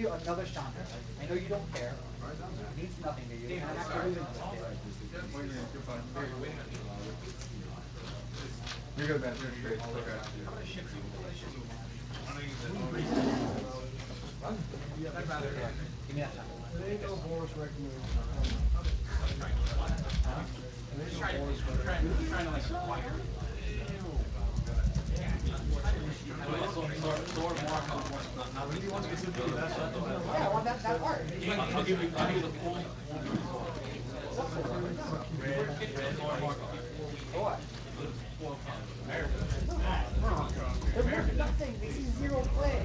you another Chandra. I know you don't care. It means nothing to you. And I'm actually losing this You're good, man. You're straight. Give me that Chandra. Yeah, I want that part. I'll give you the full. They're worth nothing. They see zero play.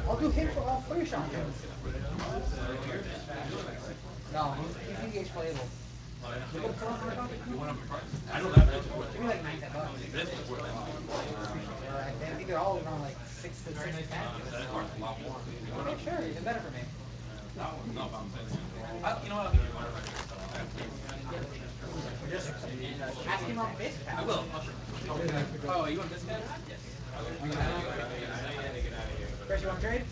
I'll do him for all three Chandras. No, he's engaged playable. I don't have to. Give me like $9, $10. I think they're all around like 6 to 10. Okay, sure, even better for me. No, I'm saying. You know what? I'll give you one. Ask him on base pass. I will. Oh, you want this guy? Yes. Chris, you want to trade?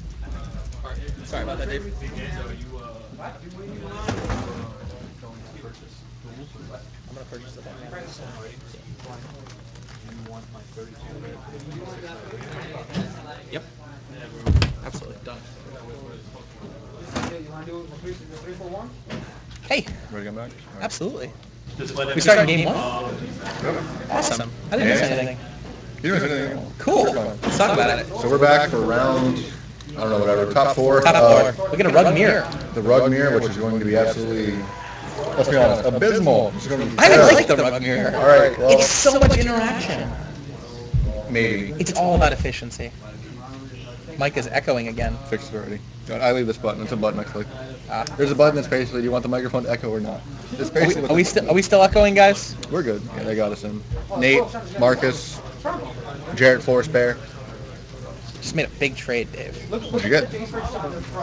Sorry about that, Dave. So you, What? I'm gonna purchase the ball. Yep. Absolutely done. You want to do it for 3 for 1? Hey. Ready to come back? Absolutely. We started game 1? Awesome. I didn't miss anything. You didn't miss anything. Cool. Let's talk about it. So we're back for round, I don't know, whatever, top 4. Top 4. We get a rug mirror. The rug mirror, which is going to be absolutely, let's be honest, abysmal. It's going to be I like the rug mirror. All right, well, It's so much interaction. maybe. It's all about efficiency. Mike is echoing again. Fixed it already. I leave this button. It's a button I click. There's a button that's basically, do you want the microphone to echo or not? It's basically Are we still echoing, guys? We're good. Yeah, they got us in. Nate, Marcus, Jarrett, Forrest Bear. Just made a big trade, Dave. What'd you get?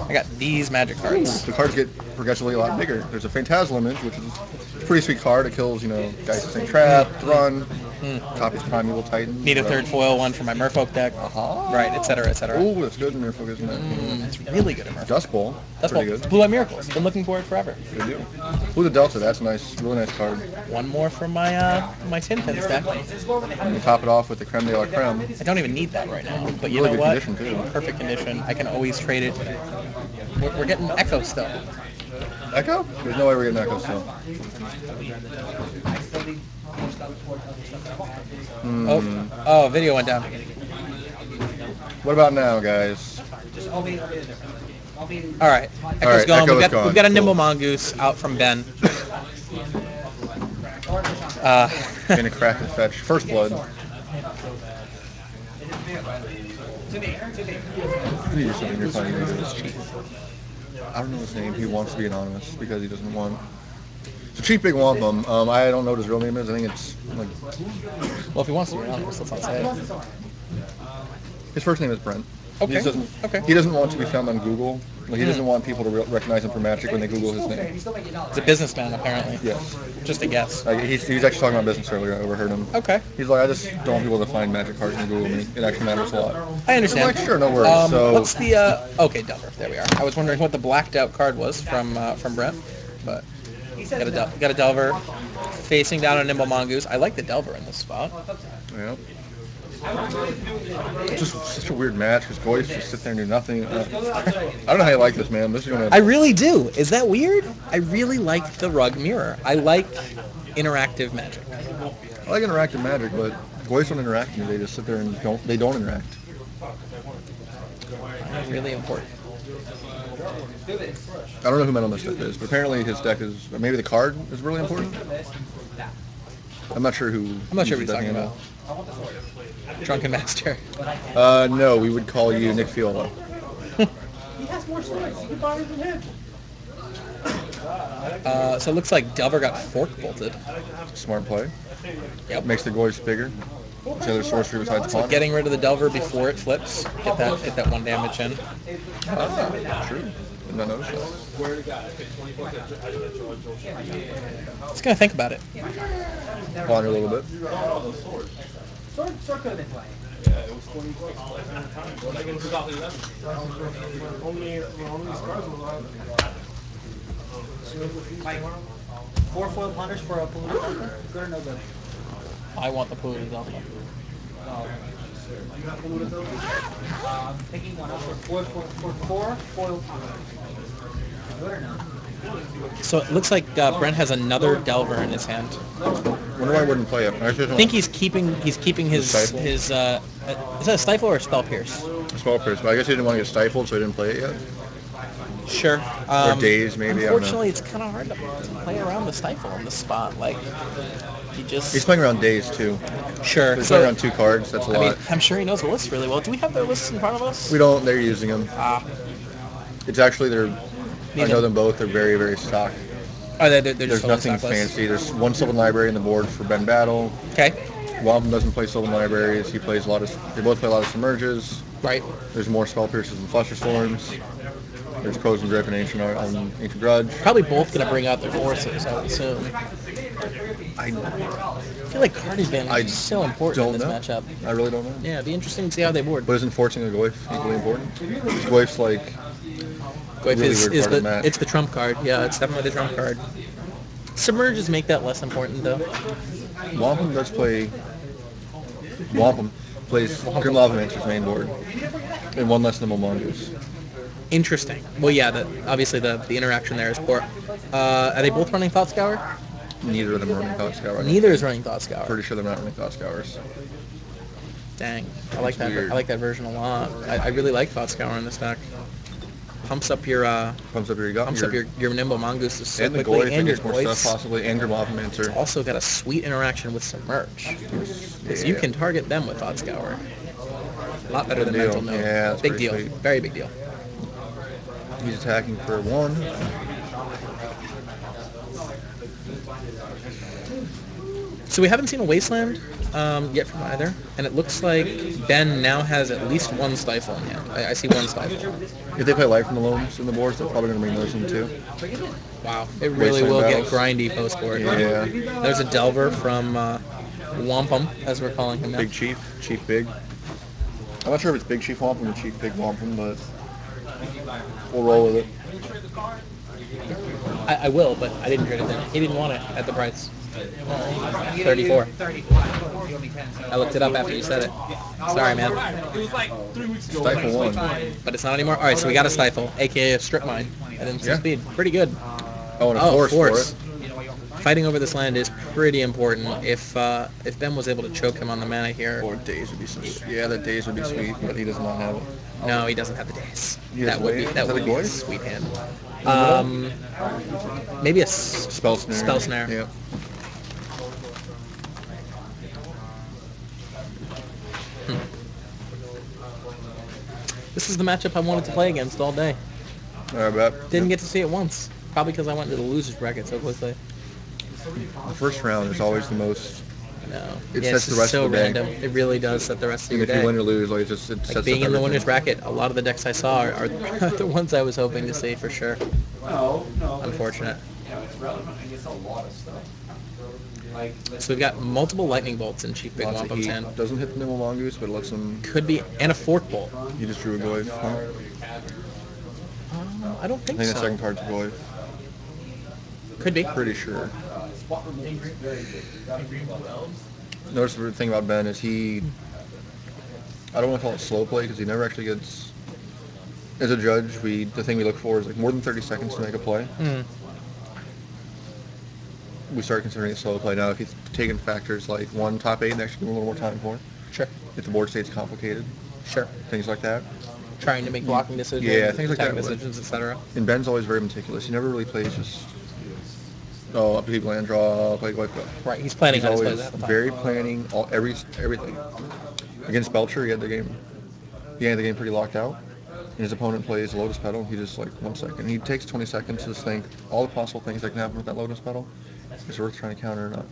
I got these magic cards. The cards get progressively a lot bigger. There's a Phantasmal Image, which is a pretty sweet card. It kills, guys that say trap, run, copies Primeval Titan. Need a third foil one for my Merfolk deck. Right, etc., etc. Oh, that's good in Merfolk, isn't it? It's really good in Merfolk. Dust Bowl. That's pretty what good. Blue Eye Miracles. Been looking for it forever. Good deal. Blue the Delta, that's nice. Really nice card. One more for my my Tin Pins deck. And you top it off with the Creme de la Creme. I don't even need that right now, but you Really know good what? condition, too. Perfect condition. I can always trade it. We're getting Echo still. Echo? There's no way we're getting Echo still. Oh, video went down. What about now, guys? All right, Echo's gone. Echo is We've gone. got a Cool. Nimble Mongoose out from Ben. Gonna crack and fetch. First Blood. I don't know his name. He wants to be anonymous because he doesn't want. So Chief Big Wompum. I don't know what his real name is. I think it's like. Well, if he wants to be anonymous, let's not say it. His first name is Brent. Okay. He doesn't, Okay. He doesn't want to be found on Google. Like, he doesn't want people to recognize him for Magic when they Google his name. He's still making dollars. It's a businessman, apparently. Yes. Just a guess. He was actually talking about business earlier. I overheard him. Okay. He's like, I just don't want people to find Magic cards and Google me. It actually matters a lot. I understand. I'm like, sure, no worries. So What's the okay, Delver? There we are. I was wondering what the blacked out card was from Brent, but got a Delver facing down a Nimble Mongoose. I like the Delver in this spot. yeah. It's just such a weird match because Goyce just sit there and do nothing. I don't know how you like this, man. This is gonna. I really do. Is that weird? I really like the rug mirror. I like interactive Magic. I like interactive Magic, but Goyce don't interact with me. They just sit there and don't interact. It's really important. I don't know who Metal Mystic is, but apparently his deck is. Maybe the card is really important. I'm not sure who. I'm not sure what he's he's talking about. Drunken Master. No, we would call you Nick Fiola. He has more swords. You can buy it from him. So it looks like Delver got fork bolted. Smart play. Yep. Makes the Goyce bigger. It's the other sorcery besides So Pawn. getting rid of the Delver before it flips. Get that 1 damage in. True. Did not notice that. Just gonna think about it. Ponder a little bit. Sword could have been playing. Yeah, it was 20 bucks. Like in 2011. Only scars were live. Like 4 foil punters for a polluted. Good or no good? I want the polluted Delta. Picking one up for four foil punters. Good or no? So it looks like Brent has another Delver in his hand. Wonder why I wouldn't play it. I think he's keeping his Stifle? is that a Stifle or a Spell Pierce? Small pierce, but I guess he didn't want to get stifled, so he didn't play it yet. Sure. Or days, maybe. I don't know. Unfortunately, it's kind of hard to play around the Stifle in this spot. Like, He's playing around days too. Sure. He's playing around 2 cards. That's a lot. I'm sure he knows the list really well. Do we have their lists in front of us? We don't. They're using them. It's actually I know them both. They're very, very stock. Oh, they're just There's totally nothing stock lists. fancy. There's one Sylvan Library in the board for Ben Battle. Okay. Wompum doesn't play Sylvan Libraries. He plays a lot of. They both play a lot of Submerges. Right. There's more Spell Pierces and Fluster Storms. There's Crows and Grip and Ancient Grudge. Probably both going to bring out their forces, I would assume. I feel like card advantage is so important in this matchup. I really don't know. Yeah, it'd be interesting to see how they board. But isn't forcing a Goyf equally important? Goyf's like Goyf really is weird part of the match. it's the trump card. Yeah, it's definitely the trump card. Submerges make that less important, though. Wompum does play. Wompum plays Grim Lavamancer's main board and one less Nimble Mongoose. Interesting. Well, yeah, obviously the interaction there is poor. Are they both running Thought Scour? Neither of them are running Thought Scour. Neither is running Thought Scour. Pretty sure they're not running Thought Scours. Dang, I like that. Weird. I like that version a lot. I really like Thought Scour in this deck. Pumps up your your Nimble Mongooses so and the quickly, Goyf and your gets more stuff Goyfs. possibly, and Grim Lavamancer. Also got a sweet interaction with Submerge. Because you can target them with Thought Scour. A lot better than Deal. Mental Note. Yeah, that's big pretty deal. sweet. Very big deal. He's attacking for 1. So we haven't seen a Wasteland yet from either, and it looks like Ben now has at least one Stifle in hand. I see one Stifle. If they play Life from the Loams in the boards, they're probably going to bring those in too. Wow, it really Wasteland will battles. get grindy post-board. Yeah. There's a Delver from Wompum, as we're calling him now. Big Chief Big. I'm not sure if it's Big Chief Wompum or Chief Big Wompum, but we'll roll with it. I will, but I didn't trade it in. He didn't want it at the price. 34. I looked it up after you said it. Sorry, man. It was like 3 weeks ago. Stifle 1. But it's not anymore. All right, so we got a Stifle, aka a Strip Mine at instant speed. Pretty good. Oh, and a force for it. Fighting over this land is pretty important. If Ben was able to choke him on the mana here. Or Daze would be sweet. Yeah, the Daze would be sweet, but he does not have it. No, he doesn't have the days. He That has would be Wave? that Is that would a be a Goyf? sweet hand. Maybe a Spell Snare. Spell Snare. Yeah. This is the matchup I wanted to play against all day. I bet. Didn't get to see it once. Probably because I went to the losers bracket so quickly. The first round is always the most. No. It Yeah, sets it's the rest so of the day. random. It really does set the rest of Even your if you win day. or lose, like it sets Like up being in the everything. winners bracket, a lot of the decks I saw are the ones I was hoping to see for sure. No. Unfortunate. It's relevant. I guess a lot of stuff. So we've got multiple lightning bolts in Chief Big Lots of Wompum's heat. hand. Doesn't hit the Nimble Mongoose, but it lets him. Could be, and a fourth bolt. You just drew a Goyf. Huh? I don't I think think so. the second card's a Goyf. Could be. Pretty sure. Notice the thing about Ben is he. I don't want to call it slow play because he never actually gets. As a judge, the thing we look for is like more than 30 seconds to make a play. Mm. We start considering it slow play. Now, if he's taking factors like one top 8, next give him a little more time for. Sure. If the board state's complicated, Sure. things like that. Trying to make blocking decisions. Yeah, things like attacking that. decisions, etc. And Ben's always very meticulous. He never really plays just. Oh, upkeep, land draw, play, go. Right. He's planning He's on his always plays at the time. very planning, everything. Against Belcher, he had the game pretty locked out. And his opponent plays Lotus Petal. He just like 1 second. He takes 20 seconds to think all the possible things that can happen with that Lotus Petal. Is it worth trying to counter or not?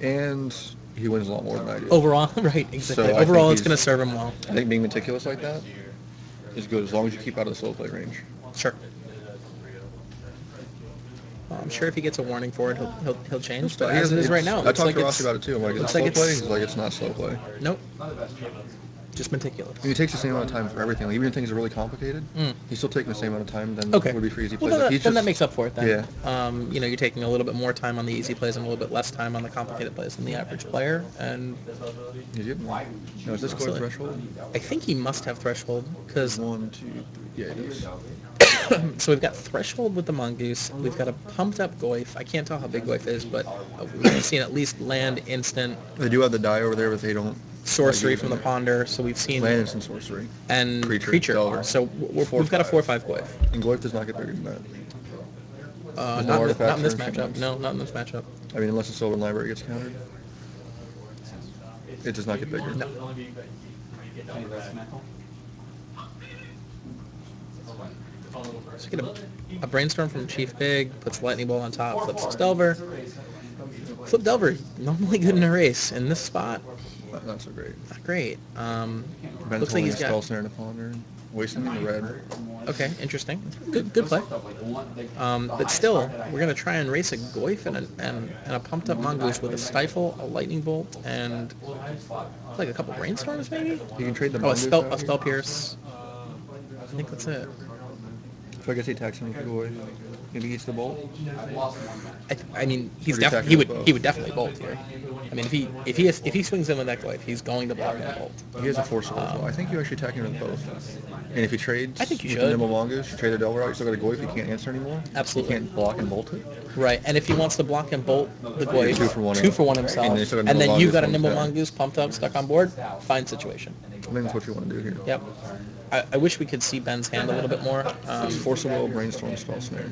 And he wins a lot more than I do. Overall, right, exactly. So I Overall, think it's going to serve him well. I think being meticulous like that is good as long as you keep out of the slow play range. Sure. I'm sure if he gets a warning for it, he'll change. But He as it is doesn't- right now, it I looks talked like to it's Rossi about it too. I'm like, is it looks slow like play? it's- He's like, it's not slow play. nope, just meticulous. I mean, he takes the same amount of time for everything. Like, even if things are really complicated, he's still taking the same amount of time than Okay. would be for easy Well, plays. then, Like, he's then that just- makes up for it then. Yeah. You know, you're taking a little bit more time on the easy plays and a little bit less time on the complicated plays than the average player. And He's getting there. Now, is this score Silly. threshold? I think he must have threshold because 1, 2, 3. Yeah, it is. so we've got threshold with the mongoose. We've got a pumped up goif. I can't tell how big goif is, but we've seen at least land instant They do have the die over there, but they don't. sorcery like, from the ponder. So we've seen Land instant sorcery. and Creature, Delver. So we've got a 4/5 goif. And Goif does not get bigger than that. Not, no not artifacts in this or anything matchup. else? No, not in this matchup. I mean, unless the Sylvan Library gets countered. It does not get bigger. No. So get a brainstorm from Chief Big, puts lightning bolt on top, flips his Delver. Flip Delver, normally good in a race. In this spot, Not so great. not great. Ben's Looks like he's Spell got. Snare and a Ponder. Wasting the red. Okay, interesting. Good play. But still, we're gonna try and race a Goif and a pumped up mongoose with a stifle, a lightning bolt, and like a couple brainstorms maybe. You can trade the Oh, Mongoose a out. spell pierce. I think that's it. So I guess he attacks him with the Goif. Maybe he gets the bolt. I mean, he's Or definitely attacking with both. he would definitely bolt here. I mean, if he swings in with that Goif, he's going to block and bolt. He has a forcible as well. I think you actually attack him with both. And if he trades I think you with should. the Nimble Mongoose, you trade the Delver out, you still got a Goif, you can't answer anymore. Absolutely. You can't block and bolt it. Right, and if he wants to block and bolt the Goif, Two for one. two for one himself, And then you still got and then Nimble you've got a Mongoose nimble on the mongoose pumped up, stuck on board, fine situation. I think that's what you want to do here. Yep. I wish we could see Ben's hand a little bit more. Forcible, Brainstorm, Spell Snare.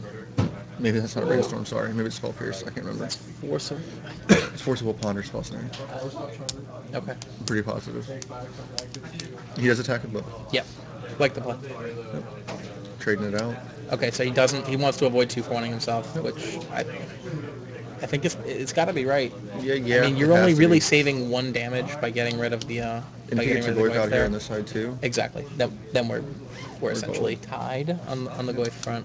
Maybe that's not Brainstorm, sorry. Maybe it's Spell Pierce. I can't remember. Forcible. It's Forcible, Ponder, Spell Snare. Okay. I'm pretty positive. He does attack with both. Yep. Like the play. Trading it out. Okay, so he doesn't. He wants to avoid 2-for-1ing himself, which I think it's got to be right. Yeah. I mean, you're it has only to really be. saving one damage by getting rid of the. And By if he getting gets a rid of the Goif out there. here on this side too. Exactly. Then we're essentially tied on the Goif front.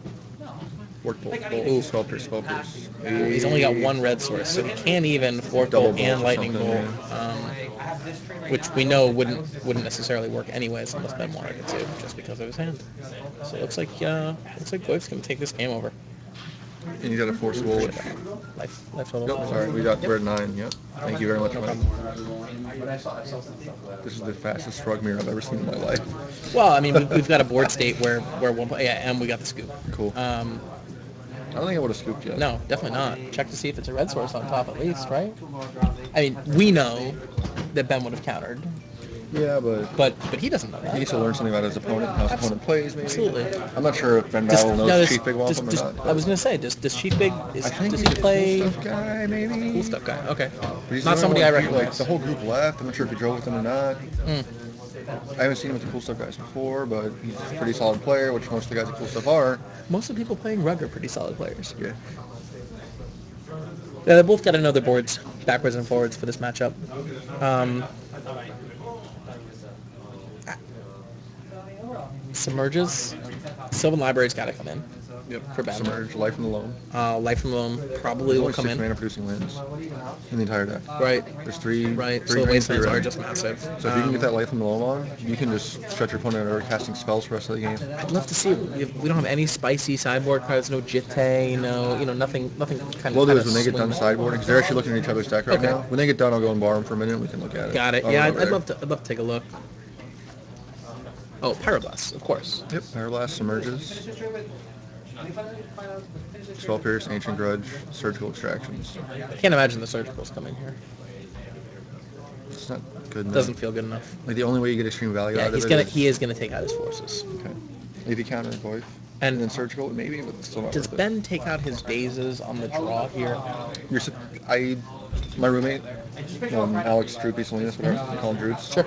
Work bolt, Ooh. bolt, Spell Pierce, Spell Pierce. Ooh, he's only got one red source, so he can't even fork Double bolt and bolt or lightning something, bolt, which we know wouldn't necessarily work anyways unless Ben wanted it to, just because of his hand. So it looks like Goif's gonna take this game over. And you got a Forcible, which... Life total. Nope, sorry, we're at 9, yep. Thank you very much, No Mike. problem. This is the fastest shrug mirror I've ever seen in my life. Well, I mean, we've got a board state where one play, yeah, and we got the scoop. Cool. I don't think I would have scooped yet. No, definitely not. Check to see if it's a red source on top at least, right? I mean, we know that Ben would have countered, Yeah, but but he doesn't know he that. needs to learn something about his opponent and how his opponent plays, maybe. Absolutely. I'm not sure if Ben Battle knows Chief Big Wompum or not. I was gonna say, does Chief Big I think does he's he a play cool stuff guy, maybe. cool stuff guy? Okay, But he's not the somebody I only one- Like, recognize. the whole group left. I'm not sure if he drove with them or not. Mm. I haven't seen him with the cool stuff guys before, but he's a pretty solid player, which most of the guys at cool stuff are. Most of the people playing Rug are pretty solid players. Yeah. Yeah, they both got to know their boards backwards and forwards for this matchup. Submerges. Sylvan Library's got to come in. Yep. For Ben. Submerge, Life in the Loam. Life from Loam probably There's will only come 6 in. mana producing lands in the entire deck. Right. There's 3. Right. 3 So the green, 3 wastelands are red. just massive. So if you can get that Life in the Loam on, you can just shut your opponent out or casting spells for the rest of the game. I'd love to see it. We don't have any spicy sideboard cards, no Jitte, nothing kind What we'll do of is when they get done sideboarding, because they're actually looking at each other's deck right Okay. now. When they get done, I'll go and borrow them for a minute and we can look at it. Got it. I'll Yeah, run over I'd there. love to take a look. Oh, Pyroblast, of course. Yep, Pyroblast, Submerges, Spell Pierce, Ancient Grudge, Surgical Extractions. I can't imagine the surgicals coming here. It's not good enough. Doesn't feel good enough. Like the only way you get extreme value Yeah, out of it he is gonna take out his forces. Okay. Maybe counter Goif. And And then Surgical, maybe, but still not does worth it. Ben take out his bases on the draw here? My roommate, Alex Droopy Salinas, whatever you call him, Droops. Sure.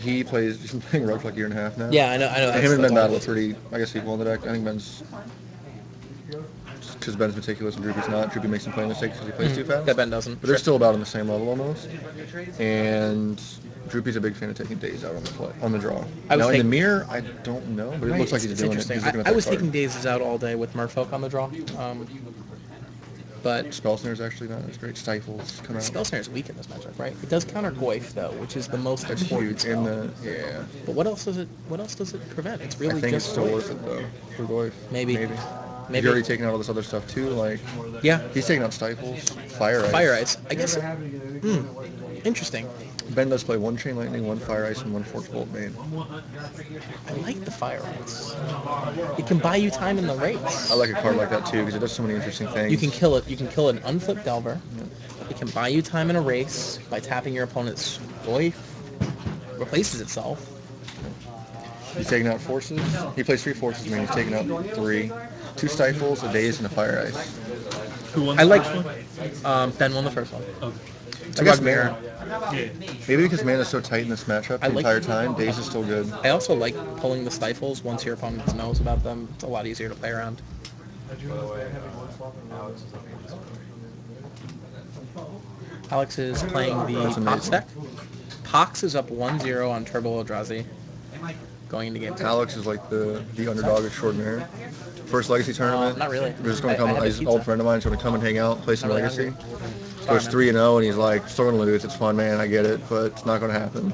He's been playing Rug for like a year and a half now. Yeah, I know. And him and Ben Battle are pretty, I guess, equal in the deck. I think Ben's, because Ben's meticulous and Droopy's not. Droopy makes some play mistakes because he plays too fast. That Ben doesn't. But they're still about on the same level almost. And Droopy's a big fan of taking days out on the draw. I was Now in the thinking- mirror, I don't know, but it looks like he's it's doing it. interesting. He's looking at I that was card. taking dazes out all day with Merfolk on the draw. But Spell Snare's actually not as great. Stifles come out. Spell Snare is weak in this matchup, right? It does counter Goif though, which is the most important Huge in spell. yeah. But what else does it? What else does it prevent? It's I really think it's just still Goif. worth it though for Goif. Maybe. Maybe. Maybe. He's already taken out all this other stuff too. Like Yeah. he's taking out Stifles, Fire Ice. Fire Ice. I guess. Interesting. Ben does play one Chain Lightning, one Fire Ice, and one Force Bolt main. I like the Fire Ice. It can buy you time in the race. I like a card like that too because it does so many interesting things. You can kill it. You can kill an unflipped Delver. It can buy you time in a race by tapping your opponent's Goif. Replaces itself. He's taking out Forces. He plays 3 Forces main. He's taking out 3. 2 Stifles, a Daze, and a Fire Ice. Who won I the like. first one? Ben won the first one. Okay. It's I a guess Rug Mirror. Yeah. Maybe because Mana's so tight in this matchup I the like- entire time, Daze is still good. I also like pulling the Stifles once your opponent knows about them. It's a lot easier to play around. Alex is playing the That's Pox amazing. deck. Pox is up 1-0 on Turbo Eldrazi. Going into game 2. Alex is like the underdog extraordinaire. First Legacy tournament. Not really. He's just going to I come. had a He's an pizza. old friend of mine. He's going to come and hang out, play some I'm really Legacy. hungry. Goes man. 3-0, and he's like, still going to lose. It's fun, man. I get it, but it's not going to happen.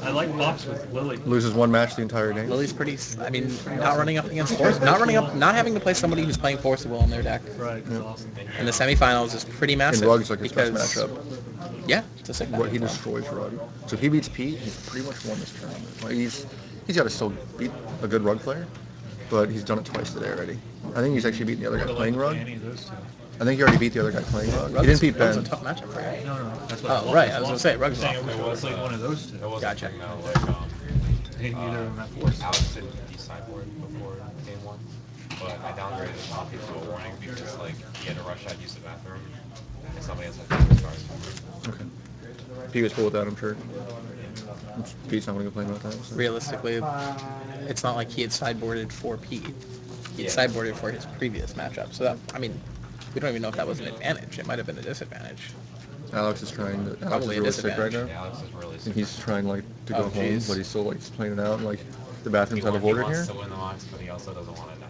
I like Pops with Lily. Loses 1 match the entire game. Lily's pretty. I mean, not running up against Force. Not running up. Not having to play somebody who's playing Force Will in their deck. Right. That's awesome. In the semifinals is pretty And massive. Rug's like his best because- matchup. Yeah, it's a sick What he matchup. destroys Rug. So if he beats Pete, he's pretty much won this tournament. Like he's got to still beat a good Rug player, but he's done it twice today already. I think he's actually beaten the other guy playing Rug. Any of those two. I think he already beat the other guy playing Rug. He Rug's- didn't beat Rug's Ben. a tough matchup for you. No. That's what Oh, right. I was gonna say Rug's saying off. it was like one of those two. Gotcha. Neither of them have Force. Alex didn't sideboard before game 1, but I downgraded the copy to a warning because like he had to rush out, use the bathroom, and somebody else had to start. Okay. He was cool with that, I'm sure. Pete's not going to complain about that. So. Realistically, it's not like he had sideboarded for Pete. He had sideboarded for his previous matchup. So that, I mean, we don't even know if that was an advantage. It might have been a disadvantage. Alex is trying to. Alex is Probably a really sick right disadvantage. now. Alex is really And sick. he's trying like to go Oh, home, jeez. but he's still like playing it out. And, like the bathroom's He out of order here. wants to win the box, but he also doesn't want to die.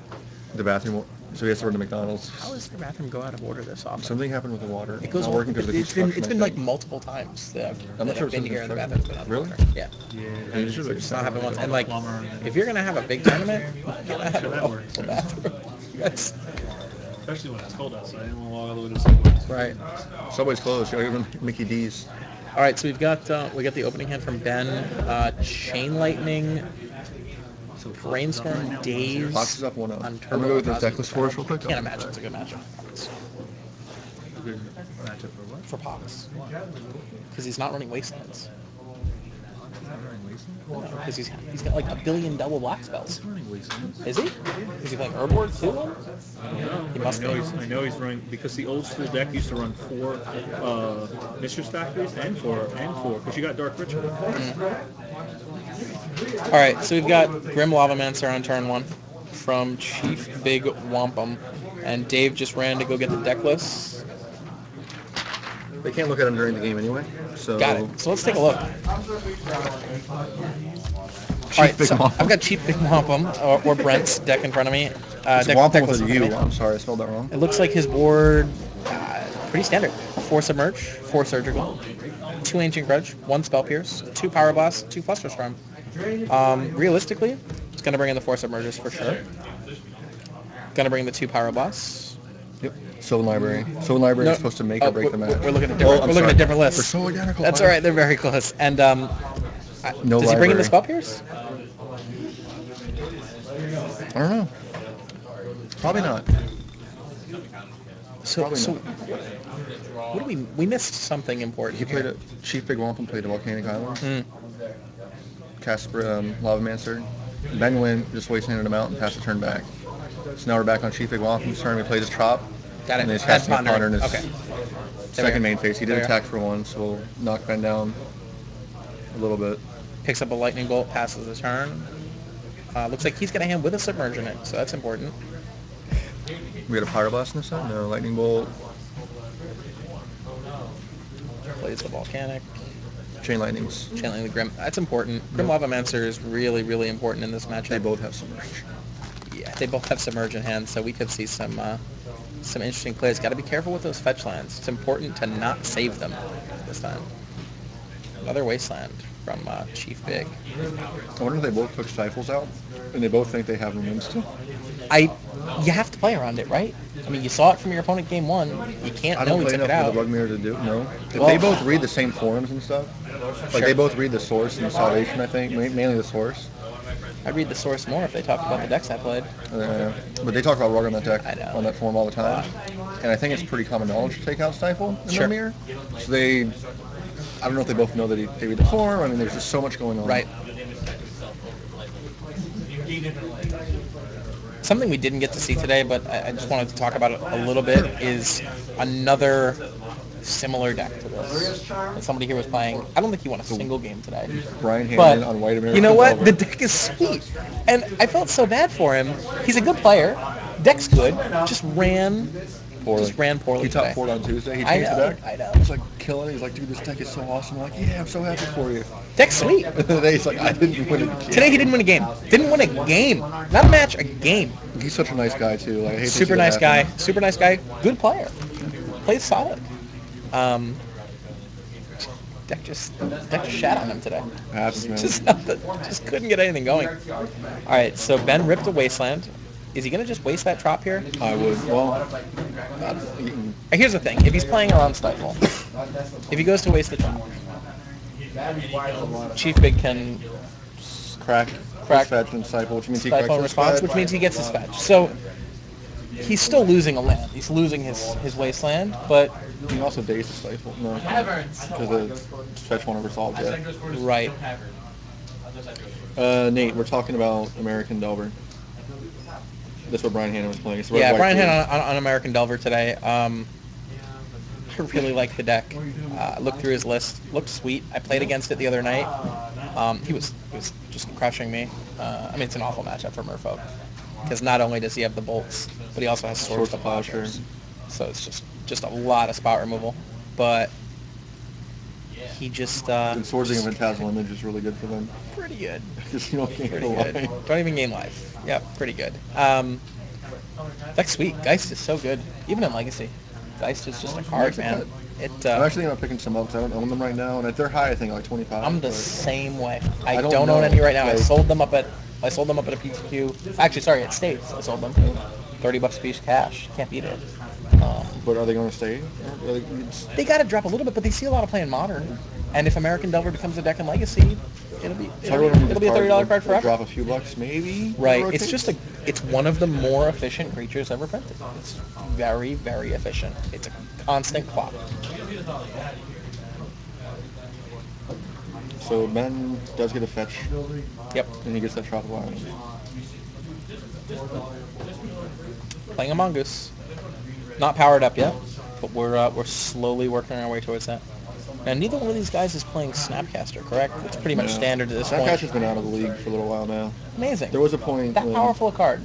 The bathroom, so he has to run to McDonald's. How does the bathroom go out of order this often? Something happened with the water. It goes not working because of the it's been construction, I like think. multiple times that I'm I've not sure been it's here and the been bathroom's been out of Really? order. Yeah. Yeah. It should It's not happened once. Call And the like, plumber and then- if you're gonna have a big tournament, you gotta have Sure, that a works. bathroom. Yes. Especially when it's cold outside. I don't want to walk all the way to the subway. Right. Subway's closed. You gotta give him Mickey D's. All right, so we got the opening hand from Ben. Chain Lightning, Brainstorm, Daze. Fox is up 1-0. on I'm Turbo gonna go with this Eldrazi. deck list for us real quick. Can't imagine it's a good matchup A good matchup for what? for Pox. Because he's not running Wastelands. He's not running Wasteland? Because he's got like a billion double black spells. He's running Wasteland. Is he? Is he playing Herb Ward too? He must I know be. I know he's running because the old school deck used to run 4 Mistress Factories and 4 because you got Dark Ritual. All right, so we've got Grim Lavamancer on turn 1 from Chief Big Wompum, and Dave just ran to go get the deck list. They can't look at him during the game anyway. So Got it. So let's take a look. Chief All right, Big so Wompum. I've got Chief Big Wompum or Brent's deck in front of me. It's Deck Wampum list with in a front U. of me. I'm sorry, I spelled that wrong. It looks like his board, pretty standard. 4 Submerge, 4 Surgical, 2 Ancient Grudge, 1 Spell Pierce, 2 Power Blast, 2 Flusterstorm. Realistically, it's going to bring in the 4 Submerges for sure. Going to bring the 2 Power Blasts. Yep. Sylvan Library. Sylvan Library is supposed to make or break the match. We're looking at different, I'm we're looking sorry. at different lists. They're so identical. That's all right. They're very close. And No does he bring in the library. Spell Pierce? I don't know. Probably not. So, Probably so not. what do we missed something important He played here. Chief Big Wompum played a Volcanic Island. Mm. Cast Lavamancer. Ben went, just wastelanded him out and passed the turn back. So now we're back on Chief Big Wompum's turn. We played his Chop. Got it. And then he's That's casting a Ponder in his Okay. second main phase. He did There. attack for 1, so we'll knock Ben down a little bit. Picks up a Lightning Bolt, passes the turn. Looks like he's got a hand with a Submerge in it, so that's important. We got a Pyroblast in this side? No, Lightning Bolt, Plays the Volcanic. Chain Lightnings. Channeling the Grim. That's important. Grim Lavamancer is really, really important in this matchup. They both have Submerge. Yeah, they both have Submerge in hand, so we could see some some interesting plays. Got to be careful with those fetch lands. It's important to not save them this time. Another Wasteland from Chief Big. I wonder if they both took Stifles out, and they both think they have them in still. You have to play around it, right? I mean, you saw it from your opponent game 1. You can't I know don't he play took it enough out. for the Rug Mirror to do. No, Well- they both read the same forums and stuff. Like Sure. they both read the source and the salvation. I think mainly the source. I'd read the source more if they talked about the decks I played. But they talk about Rug on that deck I know. on that forum all the time, and I think it's pretty common knowledge to take out Stifle in Sure. Rug Mirror. So I don't know if they both know that they read the forum. I mean, there's just so much going on. Right. Something we didn't get to see today, but I just wanted to talk about it a little bit, is another similar deck to this. And somebody here was playing. I don't think he won a single game today. Brian But Hannon on White American. you know what? Velvet. The deck is sweet, and I felt so bad for him. He's a good player. Deck's good. Just ran poorly He top today. 4 on Tuesday. He I changed the know, deck. I know. He's like killing it. He's like, dude, this deck is so awesome. I'm like, yeah, I'm so happy for you. Deck's sweet. And today he's like, I didn't win it. Today he didn't win a game. Didn't win a game. Not a match, a game. He's such a nice guy too. Like, I hate to see Super that nice guy. happen. Super nice guy. Good player. Plays solid. Deck just shat on him today. Happens, man. Just couldn't get anything going. All right, so Ben ripped a Wasteland. Is he gonna just waste that trop here? I would. Well, Here's the thing: if he's playing around Stifle, if he goes to waste the trop, Chief Big can crack fetch and Stifle, which means he cracks Stifle in his response, fetch. which means he gets his fetch. So he's still losing a land. He's losing his Wasteland, but You can also daze the Stifle. No, because the fetch won't ever solve yet. right. Nate, we're talking about American Delver. That's what Brian Hannon was playing. It's red, Yeah, white, Brian blue. had on American Delver today. I really like the deck. Looked through his list. Looked sweet. I played against it the other night. He was just crushing me. I mean, it's an awful matchup for Merfolk. Because not only does he have the bolts, but he also has Swords to Plowshares. So it's just a lot of spot removal. But he just... And Swordsing and Phantasmal Image is really good for them. pretty good. Because you don't gain Pretty the good. line. Don't even gain life. Yeah, pretty good. Deck's sweet. Geist is so good. Even in Legacy. Geist is just a card, man. I'm actually thinking about picking some up because I don't own them right now, and if they're high, I think like 25. I'm the but same way. I I don't don't own know, any right now. I like- sold them up at a PTQ. Actually, sorry, at States. I sold them. $30 a piece cash. Can't beat it. But are they going to stay? Are They got to drop a little bit, but they see a lot of play in Modern. And if American Delver becomes a deck in Legacy, it'll be a $30 card forever. Drop a few bucks, maybe. Right. Rotate? It's one of the more efficient creatures ever printed. It's very, very efficient. It's a constant clock. So Ben does get a fetch, Yep. and he gets that Tropical Island. Playing a Mongoose. Not powered up yet, but we're slowly working our way towards that. And neither one of these guys is playing Snapcaster, correct? It's pretty much standard at this That point. catch has been out of the league for a little while now. Amazing. There was a point That when powerful a card.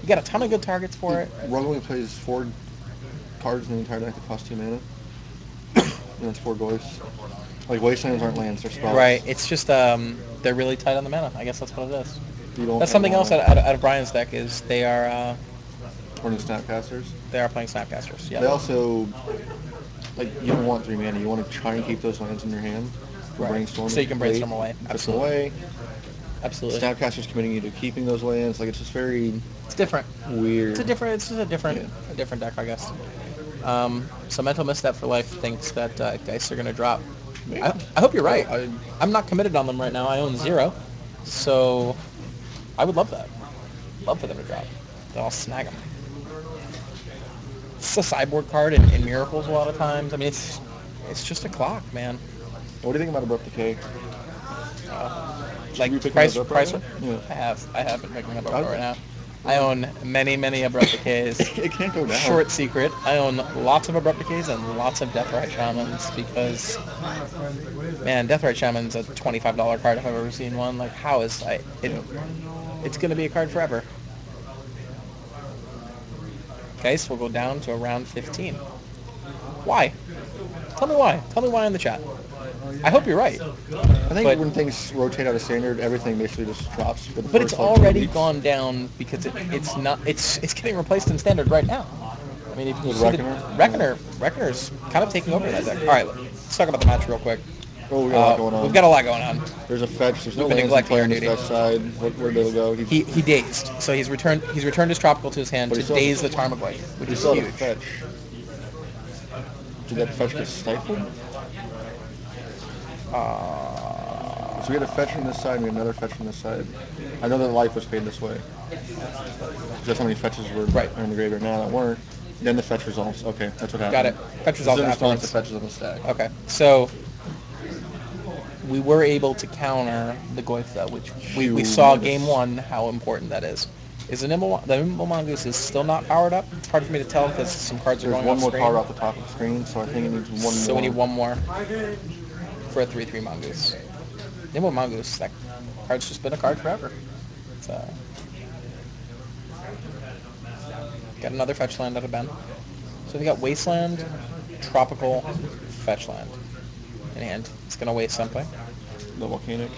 You got a ton of good targets for it. Rug only plays 4 cards in the entire deck that cost 2 mana. And that's 4 ghosts. Like, Wastelands aren't lands, they're spells. Right. It's just they're really tight on the mana. I guess that's what it is. You don't That's have something else mana. out of Brian's deck is they are Running Snapcasters. playing Snapcasters. Yeah. They also, like, you don't want 3 mana. You want to try and keep those lands in your hand. For Right. Brainstorm. So you can brainstorm away. Put them Absolutely. away. Absolutely. Snapcaster's committing you to keeping those lands. Like, it's just very It's different. weird. It's just a different deck, I guess. So Mental Misstep for Life thinks that Geist are going to drop. I hope you're right. I'm not committed on them right now. I own 0. So I would love that. Love for them to drop. Then I'll snag them. It's a sideboard card in Miracles a lot of times. I mean, it's just a clock, man. What do you think about Abrupt Decay? Like you pick price, those up price. right now? Yeah. I have been picking them up right now. I own many Abrupt Decays. It can't go down. Short secret, I own lots of Abrupt Decays and lots of Deathrite Shamans because, man, Deathrite Shaman's a $25 card if I've ever seen one. Like, how is it's going to be a card forever. Geist will go down to around 15. Why? Tell me why. Tell me why in the chat. I hope you're right. I think but- when things rotate out of standard, everything basically just drops. For the But it's first, like, 2 already weeks. gone down because it's getting replaced in standard right now. I mean, if you With see Reckoner? Reckoner's kind of taking over that deck. All right, let's talk about the match real quick. Oh, we got a lot going on. We've got a lot going on. There's a fetch. There's no We've been lands in neglecting play our on this duty. fetch side. Where did it go? He dazed, so he's returned his tropical to his hand But to he still daze has the Tarmogoyf, which he is still had a huge. fetch. Did that fetch get stifled? So we had a fetch from this side, and we had another fetch from this side. I know that life was paid this way. That's how many fetches were in the graveyard now that weren't. Then the fetch resolves. Okay, that's what happened. Got it. Fetch resolves This is in response afterwards. to fetches on the stack. Okay, so we were able to counter the Goyf though, which we saw game one how important that is. Is the Nimble Mongoose is still not powered up? It's hard for me to tell because some cards are There's going one off more screen. card off the top of the screen, so I think it needs one more. So we need one more for a 3/3 Mongoose. Nimble Mongoose, that card's just been a card forever. So got another fetch land out of Ben. So we got Wasteland, Tropical, Fetch Land in hand. It's gonna waste something. The volcanic.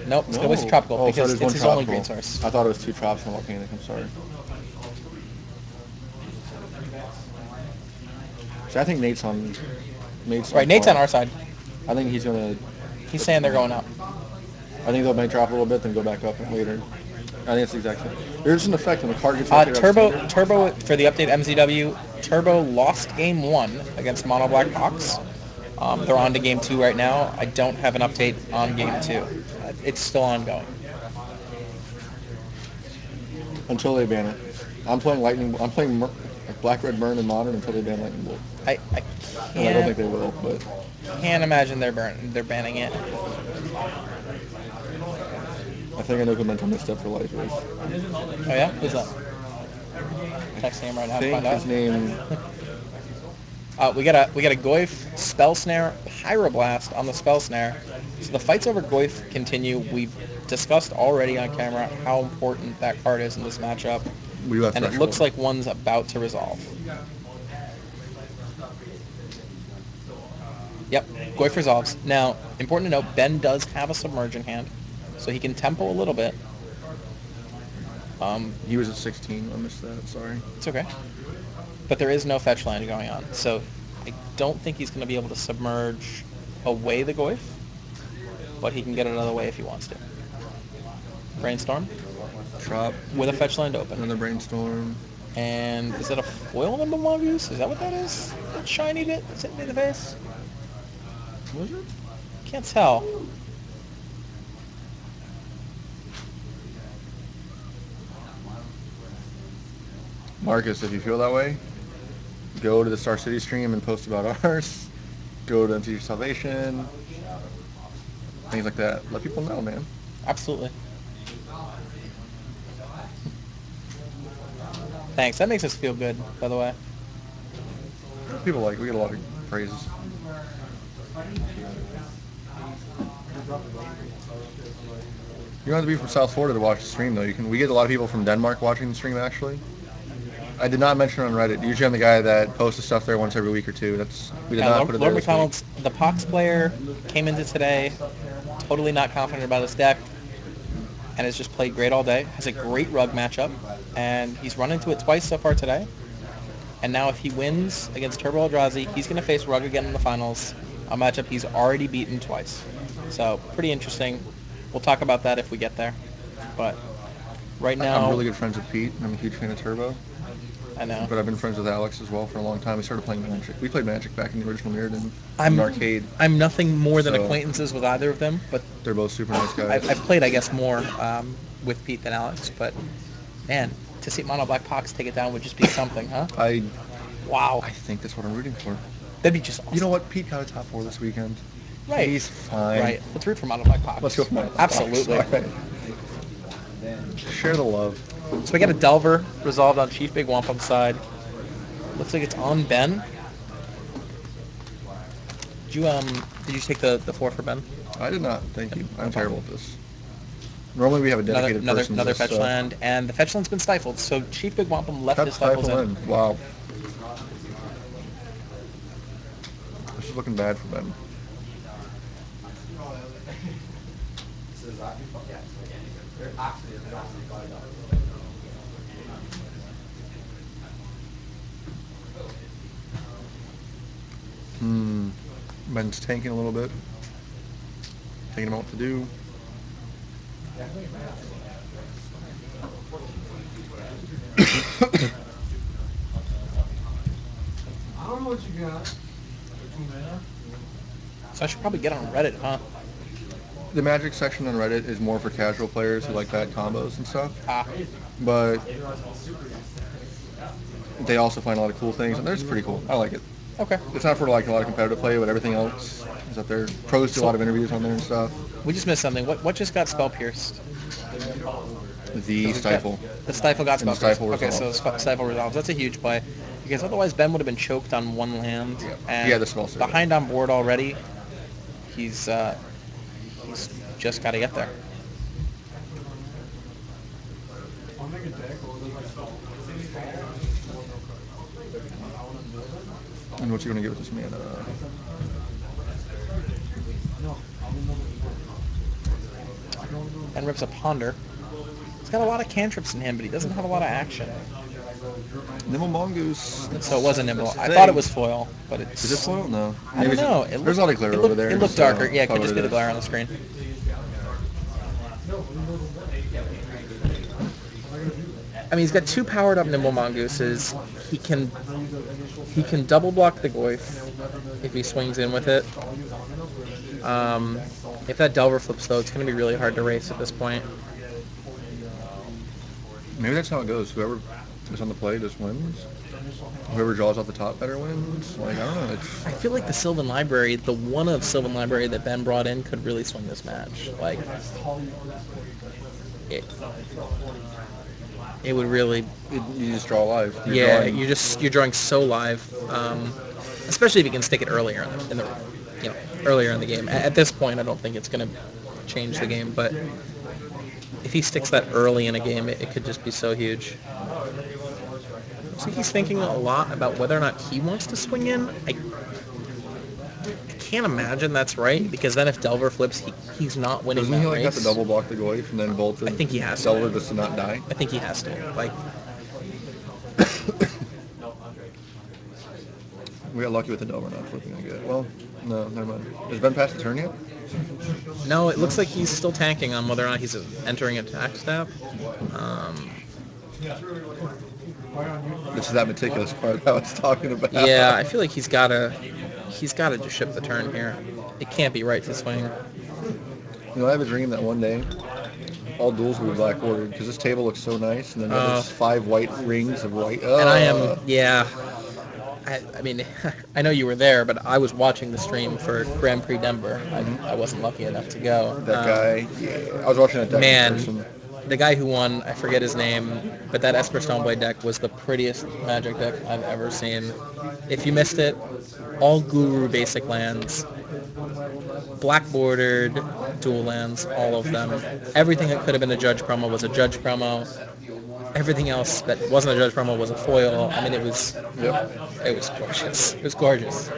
Nope, it's gonna waste a Tropical Oh, so because there's it's one his tropical. only green source. I thought it was two drops and a volcanic. I'm sorry. So I think Nate's on. Right, Nate's on our side. I think he's gonna. He's saying they're going up. I think they'll may drop a little bit, then go back up later. I think it's the exact same. There's an effect when the card gets rotated out Turbo for the update MZW. Turbo lost game 1 against Mono Black Hawks. They're on to game 2 right now. I don't have an update on game 2. It's still ongoing. until they ban it. I'm playing Lightning. I'm playing Black Red Burn in Modern until they ban Lightning Bolt. I And I don't think they will, but can't imagine they're banning it. I think I know who Mental Misstep for Life is. Oh yeah? Who's that? Texting him right now I to think find out. his name. We got a Goyf Spell Snare Pyroblast on the Spell Snare. So the fights over Goyf continue. We've discussed already on camera how important that card is in this matchup. And it looks like one's about to resolve. Yep, Goyf resolves. Now, important to note, Ben does have a Submerge in hand, so he can tempo a little bit. He was at 16. I missed that. Sorry. It's okay. But there is no fetch land going on, so I don't think he's going to be able to submerge away the Goyf, but he can get it another way if he wants to. Brainstorm Drop with a fetch land open. another Brainstorm. And is that a foil Nimble Mongoose? Is that what that is? That shiny bit that's hitting me in the face? Was it? Can't tell. Marcus, if you feel that way, go to the Star City stream and post about ours. Go to MTG Salvation. Things like that. Let people know, man. Absolutely. Thanks. That makes us feel good, by the way. People like, we get a lot of praises. You don't have to be from South Florida to watch the stream, though. We get a lot of people from Denmark watching the stream, actually. I did not mention it on Reddit. Usually I'm the guy that posts the stuff there once every week or two. We did not put it there Lord this McDonald's, the Pox player, came into today totally not confident about his deck and has just played great all day. Has a great rug matchup, and he's run into it twice so far today. And now if he wins against Turbo Eldrazi, he's going to face Rug again in the finals, a matchup he's already beaten twice. So pretty interesting. We'll talk about that if we get there. But right now... I'm really good friends with Pete. I'm a huge fan of Turbo. I know. But I've been friends with Alex as well for a long time. We started playing Magic. We played Magic back in the original Mirrodin in arcade. I'm nothing more than acquaintances with either of them, but they're both super nice guys. I've played, I guess, more with Pete than Alex. But man, to see Mono Black Pox take it down would just be something, huh? Wow. I think that's what I'm rooting for. That'd be just awesome. You know what? Pete got a top 4 this weekend. Right. He's fine. Right. Let's root for Mono Black Pox. Let's go for Mono Black Absolutely. Pox. All right. Share the love. So we got a Delver resolved on Chief Big Wompum side. Looks like it's on Ben. Did you take the 4 for Ben? I did not. Thank you. I'm terrible at this. Normally we have a dedicated person. Another fetch land, and the fetch land's been stifled. So Chief Big Wompum left his stifles in. Wow. This is looking bad for Ben. Ben's tanking a little bit. Thinking about what to do. I don't know what you got. So I should probably get on Reddit, huh? The Magic section on Reddit is more for casual players who like bad combos and stuff. Ah. But they also find a lot of cool things, and they're just pretty cool. I like it. Okay. It's not for like a lot of competitive play, but everything else is up there. Pros do a lot of interviews on there and stuff. We just missed something. What just got spell pierced? The Stifle. The Stifle got And the spell pierced. Stifle Okay, so resolves. Stifle resolves. That's a huge play. Because otherwise Ben would have been choked on one land. And Yeah, the spell save. behind on board already. He's just got to get there. And what you gonna get with this mana? Ben rips a Ponder. He's got a lot of cantrips in him, but he doesn't have a lot of action. Nimble Mongoose. So it wasn't nimble. That's the I thing. thought it was foil, but it's... Is it foil? No. I don't know. There's a lot of glare it over looked, there. It looked so darker. Yeah, it could probably just be the is. glare on the screen. I mean, he's got two powered up Nimble Mongooses. He can double block the Goyf if he swings in with it. If that Delver flips, though, it's going to be really hard to race at this point. Maybe that's how it goes. Whoever is on the play just wins. Whoever draws off the top better wins. Like, I don't know. It's I feel like the Sylvan Library, the one of Sylvan Library that Ben brought in, could really swing this match. Like, it would really... you just draw live. Yeah, you're drawing so live, especially if you can stick it earlier in the earlier in the game. At this point, I don't think it's going to change the game, but if he sticks that early in a game, it could just be so huge. So he's thinking a lot about whether or not he wants to swing in. I can't imagine that's right, because then if Delver flips, he's not winning Doesn't that he like race. have to double block the Goyf and then bolt it? I think he has to. Delver just to not die. I think he has to. Like, We got lucky with the Delver not flipping, I guess. Well, no, never mind. Has Ben passed the turn yet? no, it looks like he's still tanking on whether or not he's entering attack step. This is that meticulous part I was talking about. Yeah, I feel like he's gotta just ship the turn here. It can't be right to swing. You know, I have a dream that one day all duels will be black ordered because this table looks so nice, and then there's 5 white rings of white. And I am, yeah. I mean, I know you were there, but I was watching the stream for Grand Prix Denver. I wasn't lucky enough to go. That guy, yeah, I was watching that deck in person. Man, the guy who won, I forget his name, but that Esper Stoneblade deck was the prettiest Magic deck I've ever seen. If you missed it, all Guru basic lands, black bordered dual lands, all of them. Everything that could have been a Judge promo was a Judge promo. Everything else that wasn't a Judge promo was a foil. I mean, it was gorgeous. It was gorgeous.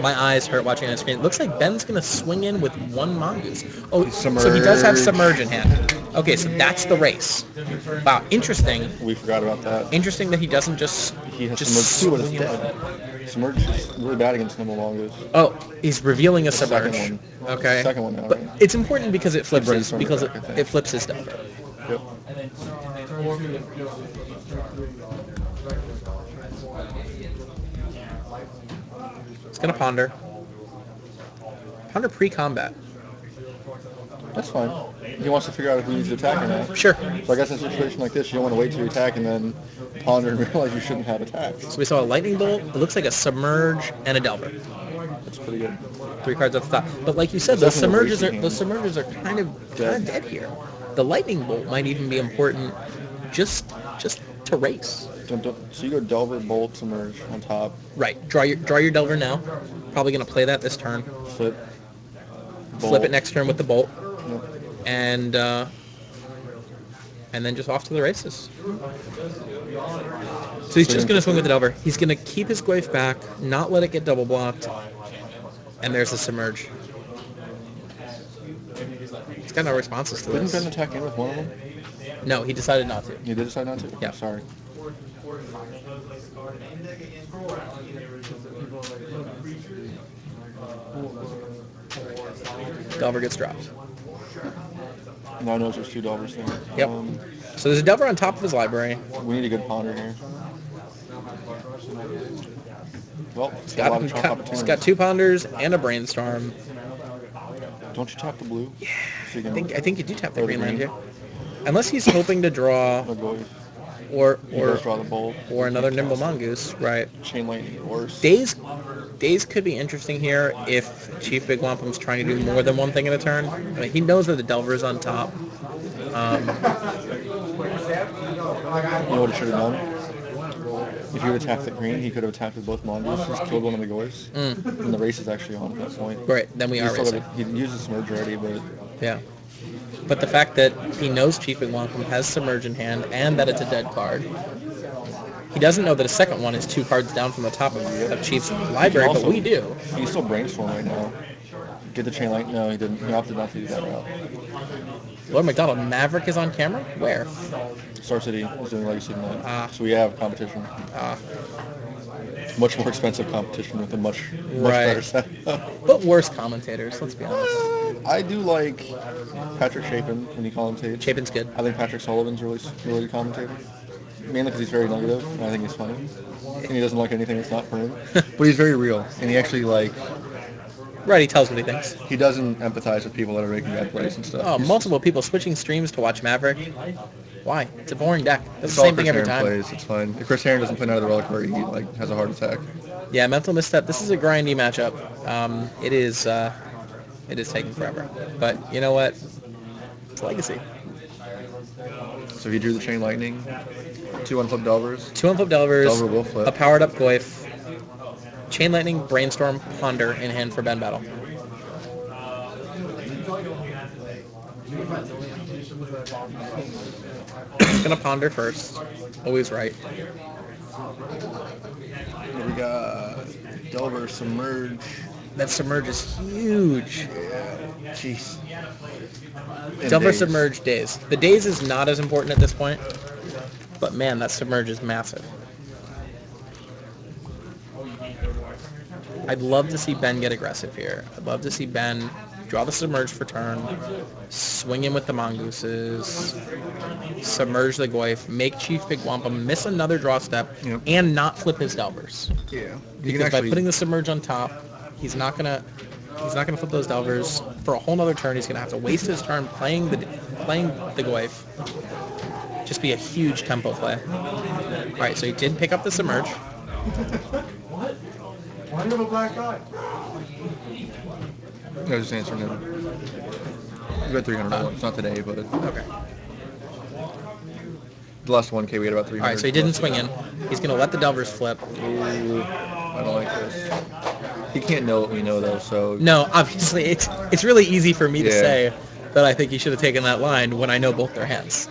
My eyes hurt watching that screen. It looks like Ben's going to swing in with one Mongoose. Oh, so he does have Submerge in hand. Okay, so that's the race. Wow, interesting. We forgot about that. Interesting that he doesn't just He has just Submerge too, swing but in it's with it. dead. Submerge is really bad against Nimble Mongoose. Oh, he's revealing a Second Submerge. one. Okay. Second one now, But right? it's important because it flips his, brainstorm because deck, I think. it flips his Delver. Yep. It's gonna ponder. Ponder pre-combat. That's fine. He wants to figure out if he needs to attack or not. Sure. So I guess in a situation like this, you don't want to wait till you attack and then ponder and realize you shouldn't have attacked. So we saw a Lightning Bolt. It looks like a Submerge and a Delver. That's pretty good. 3 cards at the top. But like you said, It's those definitely a Submerges are racing kind of dead here. The Lightning Bolt might even be important just to race. So you go Delver, Bolt, Submerge on top, Right. Draw your Delver now. Probably gonna play that this turn. flip, Flip it next turn with the Bolt. Yep. And then just off to the races. So he's just going to swing with the Delver. He's going to keep his Goyf back, not let it get double blocked, and there's the Submerge. He's got no responses to Didn't this. Ben attack in with one of them? No, he decided not to. You did decide not to? Yeah. Sorry. Delver gets dropped. Now I know there's 2 Delvers there. Yep. So there's a Delver on top of his library. We need a good ponder here. Well, He's got a lot of chunk opportunities. got 2 Ponders and a Brainstorm. Don't you tap the blue? Yeah. So you I can think you do tap the Or the green land, green. yeah. Unless he's hoping to draw or go. or He does draw the bolt. or another Nimble Mongoose, right? Chain lightning or worse. Days could be interesting here if Chief Big Wompum's trying to do more than one thing at a turn. I mean, he knows that the Delver is on top. You know what he should have done? If he would attack the green, he could have attacked with both mongooses, killed one of the goys, and the race is actually on at that point. Right, then we are racing. He uses Submerge already, but Yeah. But the fact that he knows Chief Big Wompum has Submerge in hand and that it's a dead card, he doesn't know that a second one is 2 cards down from the top of Chief's library, but we do. He can still brainstorm right now. Get the chain light. No, he didn't. He opted not to do that route. Lord McDonald, Maverick is on camera? Where? Star City is doing Legacy tonight. Ah. So we have competition. Much more expensive competition with a much better set. But worse commentators, let's be honest. I do like Patrick Chapin when he commentates. Chapin's good. I think Patrick Sullivan's really good commentator. Mainly because he's very negative, and I think he's funny. And he doesn't like anything that's not for him. But he's very real, and he actually Right, he tells what he thinks. he doesn't empathize with people that are making bad plays and stuff. Oh, He's- multiple people switching streams to watch Maverick. Why? It's a boring deck. It's It's the all same thing Chris every Aaron time. plays. It's fine. If Chris Aaron doesn't play out of the reliquary, he has a heart attack. Yeah, mental misstep. This is a grindy matchup. It is taking forever. But you know what? It's Legacy. So if you drew the chain lightning, 2 unflipped Delvers. 2 unflipped Delvers, Delver will flip. a powered up Goyf, Chain Lightning, Brainstorm, Ponder in hand for Ben Battle. Gonna Ponder first. Always right. We got Delver, Submerge. That Submerge is huge. Jeez. And Delver Daze. Submerge Daze. The Daze is not as important at this point, but man, that Submerge is massive. I'd love to see Ben get aggressive here. I'd love to see Ben draw the Submerge for turn, swing in with the Mongooses, Submerge the Goyf, make Chief Big Wompum miss another draw step, Yep. and not flip his Delvers. Yeah. You Because can by actually, putting the Submerge on top, he's not gonna flip those Delvers for a whole nother turn. He's gonna have to waste his turn playing the Goyf. Just be a huge tempo play. All right, so he did pick up the Submerge. Why do you have a black eye? I was just answering him. We got 300 It's not today, but Okay. the last 1K we had about 300. All right, so he didn't swing in. He's gonna let the Delvers flip. Ooh, I don't like this. He can't know what we know though, so No, obviously it's really easy for me to Yeah. say that I think he should have taken that line when I know both their hands.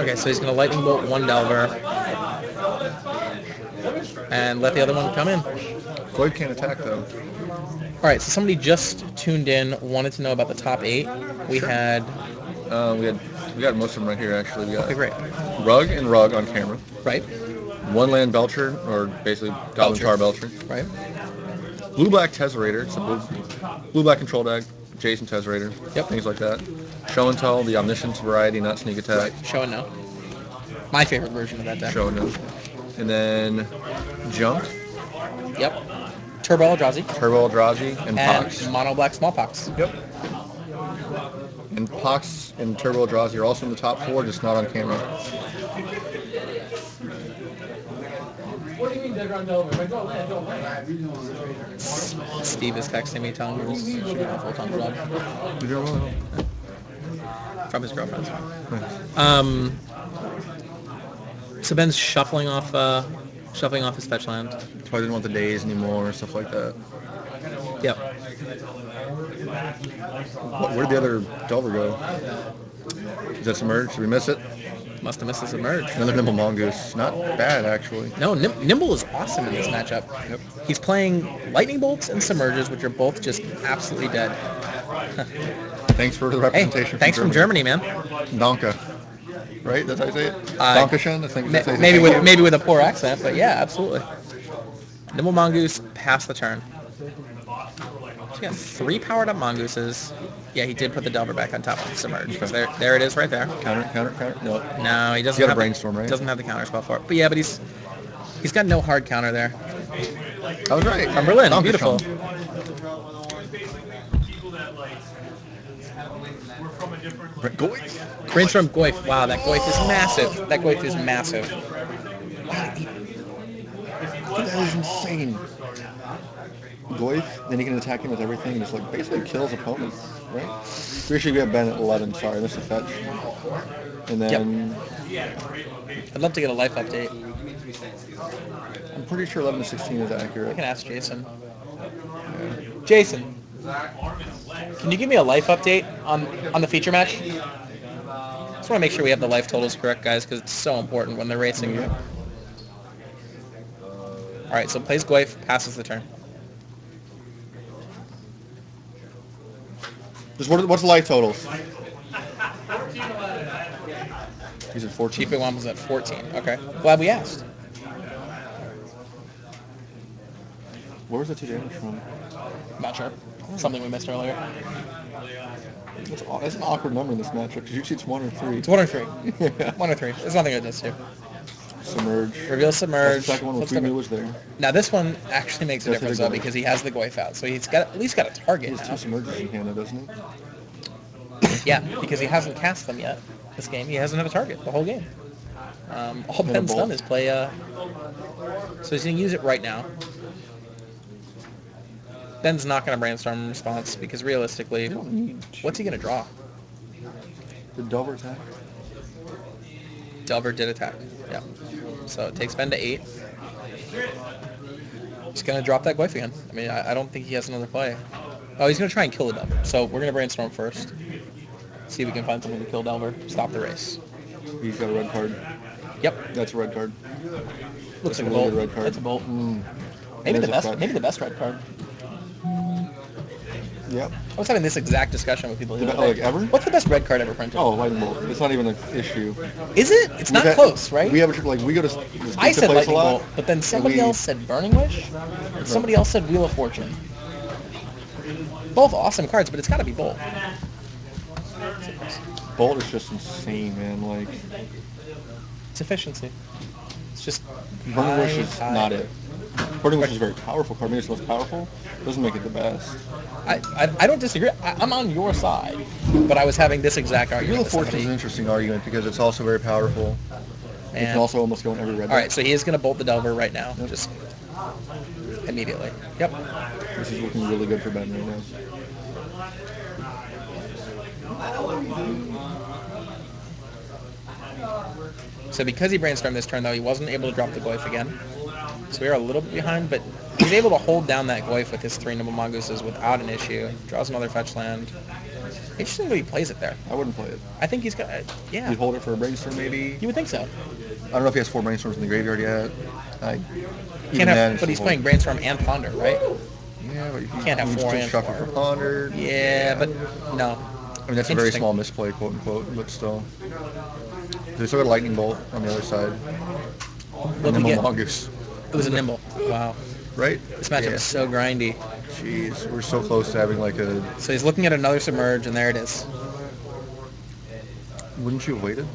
Okay, so he's gonna lightning bolt 1 Delver and let the other one come in. Floyd can't attack though. All right, so somebody just tuned in, wanted to know about the top 8. We had We got most of them right here actually. We got okay, great, Rug and Rug on camera. right, 1 land Belcher, or basically Goblin Belcher. Tar Belcher. right, Blue Black Tesserator. It's a blue black control deck. Jason Tesserator. Yep. Things like that. Show and Tell, the Omniscience variety, not Sneak Attack. show and no. My favorite version of that deck. Show and No. And then Jump, Yep. Turbo Eldrazi Turbo Eldrazi, and and Pox. Mono Black Smallpox. Yep. And Pox and Turbo Eldrazi are also in the top 4, just not on camera. What do you mean they're going to over? Don't land, don't land. Steve is texting me telling me this should be a full-time job You don't know. from his girlfriend. So Ben's shuffling off his fetch land. Probably didn't want the days anymore, stuff like that. Yep. Where did the other Delver go? Is that Submerge? Did we miss it? Must have missed the Submerge. Another Nimble Mongoose. Not bad, actually. No, Nimble is awesome in this matchup. Yep. He's playing Lightning Bolts and Submerges, which are both just absolutely dead. Thanks for the Hey, representation. thanks from Germany, man. Donka. Right? That's how you say it? Dankeschön? I think that's how you say Maybe it. with maybe with a poor accent, but yeah, absolutely. Nimble Mongoose passed the turn. So we got 3 powered up Mongooses. Yeah, he did put the Delver back on top of the Submerge. Okay. There it is right there. Counter. No. No, he doesn't You got a have brainstorm, right? Doesn't have the counter spell for it. But yeah, but he's got no hard counter there. I was right. From Berlin, Dankeschön. beautiful. Goif. Brainstorm Goif. Wow, that Goif is massive. That Goif is massive. That is insane. Goif, then he can attack him with everything and just like basically kills opponents, right? We should get Ben at 11. Sorry, that's a fetch. And then I'd love to get a life update. I'm pretty sure 11 to 16 is I accurate. can ask Jason. Jason, can you give me a life update on the feature match? Just want to make sure we have the life totals correct, guys, because it's so important when they're racing. Yeah. All right, so plays Goif, passes the turn. Just what's the life totals? He's at 14. Chief Big Wompum's at 14. Okay, glad we asked. Where was the 2 damage from? Not sure. Something we missed earlier. That's an awkward number in this matchup because usually it's 1 or 3. It's 1 or 3. Yeah. 1 or 3. There's nothing it does to. Submerge. Reveal Submerge. That's the second one Let's we go knew back. was there. Now this one actually makes a That's difference the though big because he has the Goif out, so he's got at least got a He target has 2 now. submerges in hand, doesn't he? Yeah, because he hasn't cast them yet. This game, he hasn't had a target the whole game. All a Ben's bolt. done is play. So he's gonna use it right now. Ben's not gonna brainstorm response because realistically, what's he gonna draw? The Delver attack. Delver did attack. Yeah. So it takes Ben to 8. He's gonna drop that Goif again. I mean, I don't think he has another play. Oh, he's gonna try and kill the Delver. So we're gonna brainstorm first. See if we can find something to kill Delver. Stop the race. He's got a red card. Yep. That's a red card. Looks That's like a a really bolt. good red card. That's a bolt. Mm. Maybe the There's a best. fetch. Maybe the best red card. Yep. I was having this exact discussion with people the The other be- day. like ever? What's the best red card ever printed? Oh, lightning bolt. It's not even an issue. Is it? It's not We've had- close, right? We have a, like we go to this I pizza said place a lightning lot, bolt, but then somebody and we- else said burning wish. And somebody else said wheel of fortune. Both awesome cards, but it's got to be bolt. Bolt is just insane, man. Like It's efficiency. It's just Burning Wish is high. not it. Burning Wish is a very powerful card. Maybe it's the most powerful. Doesn't make it the best. I don't disagree. I'm on your side, but I was having this exact argument. Wheel of with Fortune is somebody, an interesting argument because it's also very powerful. It can and- also almost go in every red. all right, so he is going to bolt the Delver right now, Yep. just immediately. Yep. This is looking really good for Ben right now. So because he brainstormed this turn, though, he wasn't able to drop the Goif again. So we are a little bit behind, but he's able to hold down that Goif with his 3 Nimble Mongooses without an issue. Draws another fetch land. Interesting that he plays it there. I wouldn't play it. I think he's got, yeah. You'd hold it for a brainstorm maybe. You would think so. I don't know if he has 4 brainstorms in the graveyard yet. Can't have, but he's playing brainstorm and ponder, right? Yeah, but you Can't have you 4 still and shuffle 4. for ponder. Yeah, but no. I mean, that's a very Interesting. small misplay, quote unquote, but still. They still got a lightning bolt on the other side. What And we then get? Mongoose, It was a Nimble. Wow. right? This matchup Yeah. is so grindy. Jeez, we're so close to having like a. So he's looking at another Submerge, and there it is. Wouldn't you have waited?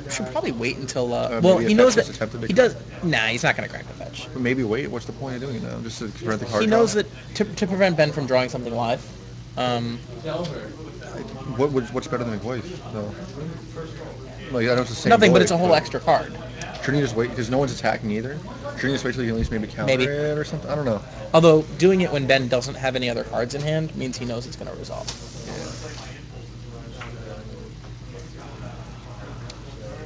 Should probably wait until. Maybe Well, a he knows fetch that is attempted to he does. Nah, he's not gonna crack the fetch. But maybe wait. What's the point of doing it now? Just to prevent the card He draw? knows that to prevent Ben from drawing something live. What's better than a Goif, though? Like, I know it's the same. Nothing, but Goif, it's a whole extra card. Shouldn't you just wait? Because no one's attacking either. Shouldn't you just wait till you at least maybe counter Maybe. it or something? I don't know. Although doing it when Ben doesn't have any other cards in hand means he knows it's gonna resolve.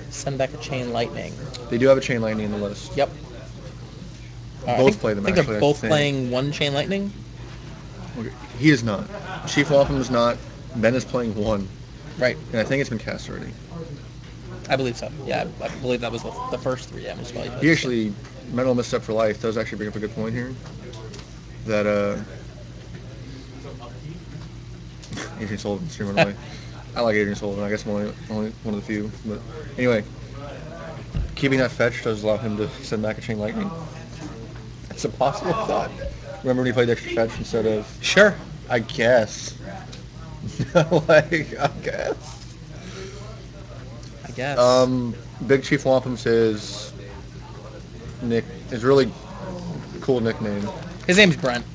Send back a Chain Lightning. They do have a chain lightning in the list. Yep. Both play them, I think actually, they're I both think. playing one Chain Lightning. Okay. He is not. Chief Wompum is not. Ben is playing 1, Right. and I think it's been cast already. I believe so. Yeah, I believe that was the first 3 damage spell. He actually, mental misstep for life, does actually bring up a good point here. That Adrian Sullivan's streaming away. I like Adrian Sullivan. I guess I'm only one of the few. But anyway, keeping that fetch does allow him to send back a Chain Lightning. It's a possible thought. Remember when he played extra fetch instead of... Sure. I guess. I guess. I guess. Big Chief Wampum says his really cool nickname. His name's Brent.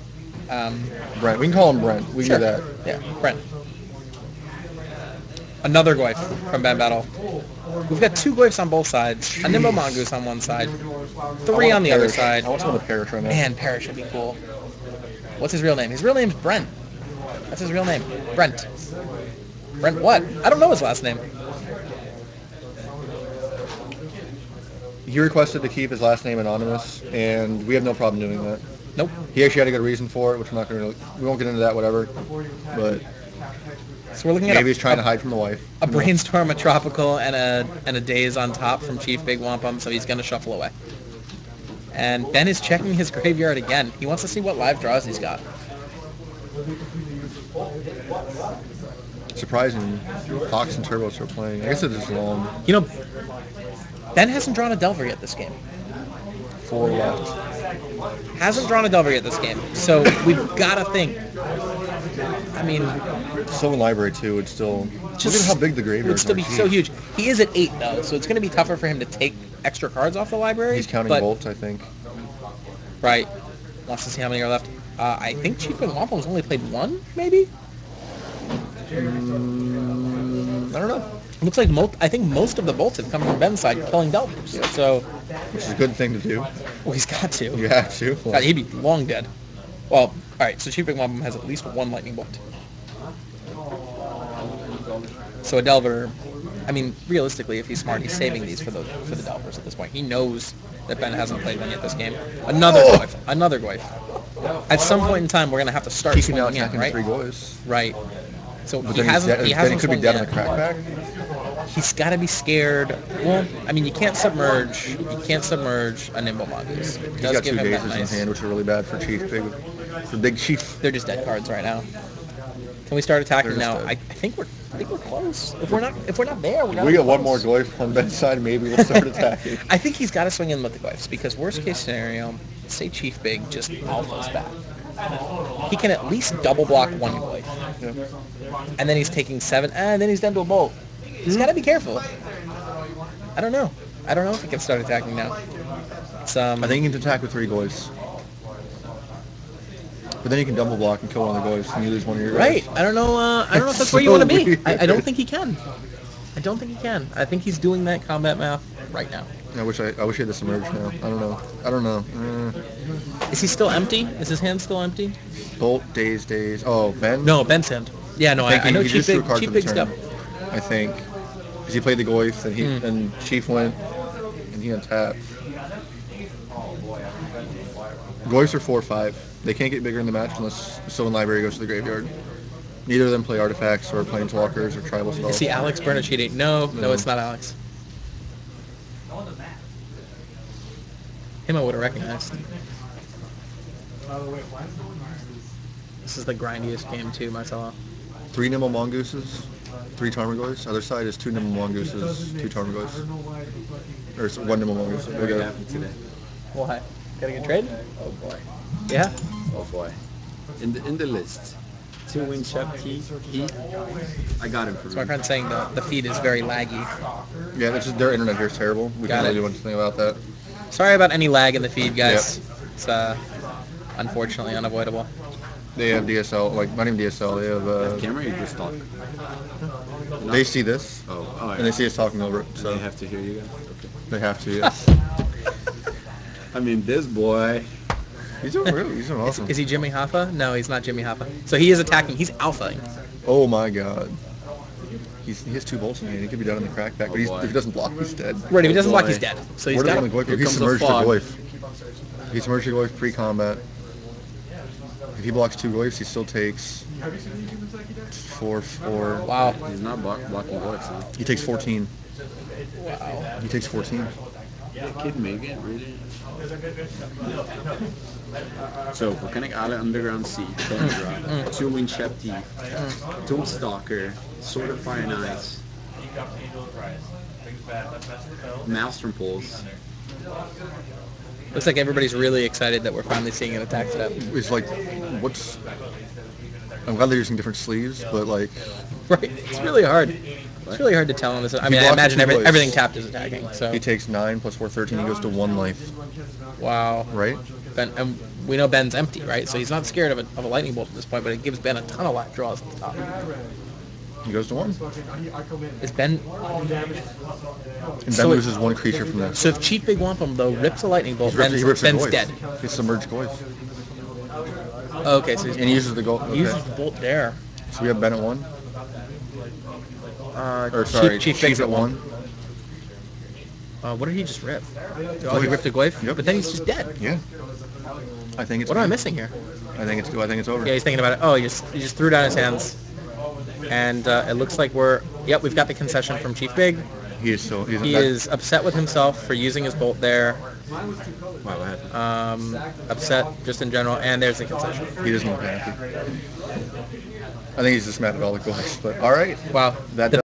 Brent. We can call him Brent. We Sure. do that. Yeah, Brent. Another Goyf from Bad Battle. We've got 2 Goyfs on both sides. A Nimble Mongoose on one side. 3 on the other side. I want someone to perish right now. Man, Parrish would be cool. What's his real name? His real name's Brent. That's his real name. Brent. Brent what? I don't know his last name. He requested to keep his last name anonymous, and we have no problem doing that. Nope. He actually had a good reason for it, which we won't get into that, whatever. But So we're looking at maybe he's trying to hide from the wife. a Brainstorm, a Tropical, and a Daze on top from Chief Big Wompum, so he's going to shuffle away. And Ben is checking his graveyard again. He wants to see what live draws he's got. Surprising. Fox and Turbos are playing. I guess it is long. You know, Ben hasn't drawn a Delver yet this game. 4 left. Hasn't drawn a Delver yet this game. So we've got to think. I mean, Sylvan Library, too, would still... Look at how big the graveyard would is. still be so huge. He is at 8, though, so it's going to be tougher for him to take extra cards off the library. He's counting but, bolts, I think. Right. Wants to see how many are left. I think Chief Big Wompum's only played 1, maybe? I don't know. It looks like I think most of the bolts have come from Ben's side, killing Delvers. Yep. So, Which is a good thing to do. well, he's got to. You have to. God, he'd be long dead. Well, all right. So Chief Big Wompum has at least 1 lightning bolt. So a Delver, I mean, realistically, if he's smart, he's saving these for the Delvers at this point. He knows that Ben hasn't played one yet this game. Another Goyf. At some point in time, we're gonna have to start Keep him out swinging in, attacking right? 3 goys. Right. So But he then hasn't. He hasn't could be swung dead yet. in the crackback. He's got to be scared. Well, I mean, you can't submerge. You can't submerge a Nimble Mongoose. It He's does got give 2 him that gazes nice. in hand, which are really bad for Big Chief. They're just dead cards right now. Can we start attacking They're now? just I dead. think we're close. If we're not there, We got one more Goyf on Ben's side, maybe we'll start attacking. I think he's got to swing in with the Goyfs because worst case scenario, say Chief Big just alphas back. He can at least double block 1 Goyf. Yeah. And then he's taking 7, and then he's down to a bolt. He's got to be careful. I don't know if he can start attacking now. It's, I think he can attack with 3 Goyfs. But then you can double block and kill one of the Goyfs, and you lose one of your guys. Right. I don't know if that's where you So want to be. weird. I don't think he can. I don't think he can. I think he's doing that combat math right now. I wish he had this emerge now. I don't know. Is he still empty? Is his hand still empty? Bolt, Daze. Oh, Ben? No, Ben's hand. Yeah, no, I know he Chief just drew a card Big for the Big's turn, up. I think. Because he played the Goyf, then Chief went, and he untapped. Goyfs are 4/5. They can't get bigger in the match unless Sylvan Library goes to the graveyard. Neither of them play artifacts or planeswalkers or tribal spells. Is he Alex Bernacchi? No, it's not Alex. Him I would have recognized. This is the grindiest game too, Marcelo. 3 Nimble Mongooses, 3 Tarmogoyfs. Other side is 2 Nimble Mongooses, 2 Tarmogoyfs. Or 1 Nimble Mongoose. There we go. Today. Why? Got a good trade? Oh boy. Yeah. Oh boy. In the list, 2 Windswept Heat. I got him for So my friend's saying the feed is very laggy. Yeah, that's just, their internet here is terrible. We Got can't really it. do anything about that. Sorry about any lag in the feed, guys. It's unfortunately unavoidable. They have DSL, not even DSL, they have, camera, you just talk. they see this, Oh, and they see us talking over it, so They have to hear you guys. Okay. they have to, yes. I mean, this boy. He's doing awesome. Is he Jimmy Hoffa? No, he's not Jimmy Hoffa. So he is attacking. He's alphaing. Oh my god. He has 2 bolts in hand. He could be down in the crackback, but boy. if he doesn't block, he's dead. Right, if he doesn't block, boy. he's dead. So he's Where got did the to... Goyf? Here He comes the submerged the fog. Goyf. He submerged the Goyf pre-combat. If he blocks 2 Goyfs, he still takes 4. Wow. He's not blocking voice, huh? He takes 14. Wow. He takes 14. Kid Megan, really? So, Volcanic Island, Underground Sea, Tundra, 2 Windswept Teeth, Tomb Stalker, Sword of Fire and Ice, Maelstrom Pulse. Looks like everybody's really excited that we're finally seeing an attack step. It's like, what's... I'm glad they're using different sleeves, but like... Right. It's really hard. It's really hard to tell on this. I mean, I blocks imagine with two voice. everything tapped is attacking. So He takes 9 plus 4, 13, he goes to 1 life, wow. right? Ben, and we know Ben's empty, right? So he's not scared of a lightning bolt at this point, but it gives Ben a ton of life draws at the top. He goes to 1. Is Ben? And Ben So- loses 1 creature from this. So if Chief Big Wompum though rips a lightning bolt, He rips a Ben's Goyf. dead. He submerged Goyf. Okay, so And he uses the gold. he Okay. uses the bolt there. So we have Ben at 1. Or sorry, Chief Chief Big's at 1. What did he just rip? Oh, he ripped a Goyf? Yep. But then he's just dead. Yeah. I think it's. What am I missing here? I think it's over. Yeah, he's thinking about it. Oh, he just threw down his hands. And it looks like we've got the concession from Chief Big. He is so. He is upset with himself for using his bolt there. Wow, what happened? Upset just in general, and there's the concession. He doesn't look happy. I think he's just mad at all the goals. But all right. Wow. That